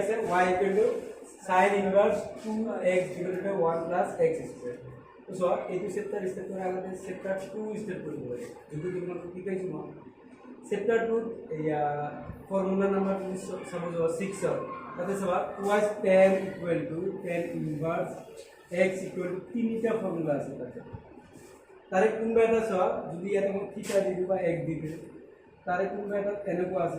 আছে y equal to sin inverse 2x divided by 1 plus x square তো so এইটো chapter step করার আগে চেপ্টার 2 স্টেপ করব যদি তোমরা কি কইছো না চেপ্টার 2 ইয়া ফর্মুলা নাম্বার সাপোজ 6 হয় তাতে সবা cos tan equal to tan inverse x equal to তিনটা ফর্মুলা আছে তাতে তারে কোনটা এটা সব যদি এটা থিটা দিবি বা x দিবি তারে কোনটা এটা এনেকো আছে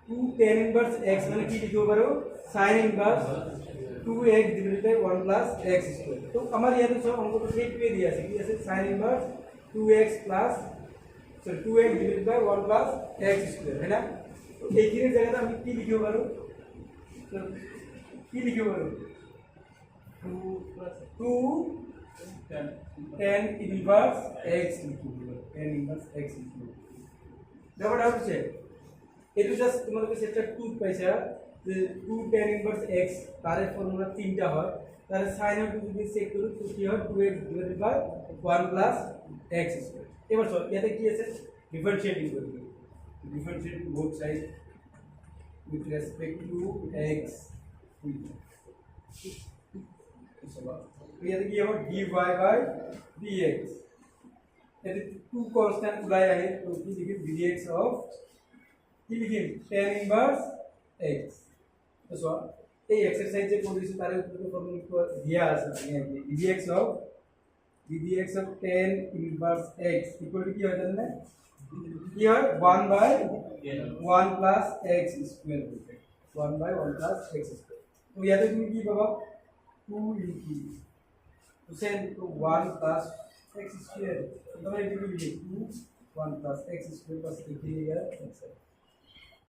2 tan inverse x মানে কি লিখব পারো sin inverse 2x divided by 1 plus x square তো আমার ইয়াতে সব অঙ্ক তো ঠিক পেয়ে দিয়া আছে কি আছে sin inverse 2x plus sorry 2x divided by 1 plus x square है ना তো এই জিনিস জায়গাতে আমি কি লিখব পারো তো কি লিখব পারো 2 tan inverse x লিখব tan inverse x লিখব ব্যাপারটা হচ্ছে এটা জাস্ট তোমাদের সেটা 2 পয়সা যে 2 tan inverse x তার ফর্মুলা তিনটা হয় তার sin অফ যদি চেক করি তো কি হয় 2x divided by 1 plus x square এবার সব এতে কি আছে ডিফারেন্সিয়েটিং করব differentiate both side with respect to x এতে কি হবে dy by dx এতে 2 কনস্ট্যান্ট উড়াই আহে তো কি লিখি dx of কি লিখি tan inverse x তো সো এই এক্সারসাইজে কোন তার উপরে ফর্মুলা দিয়া আছে dx of tan inverse x equal to কি হয় জানেন না কি হয় 1 by 1 plus x square 1 by 1 plus x square তো ইয়াতে তুমি কি পাবা 2 লিখি তো সেন তো 1 plus x square তো তোমরা এদিকে লিখি 2 1 plus x square plus 3 লিখে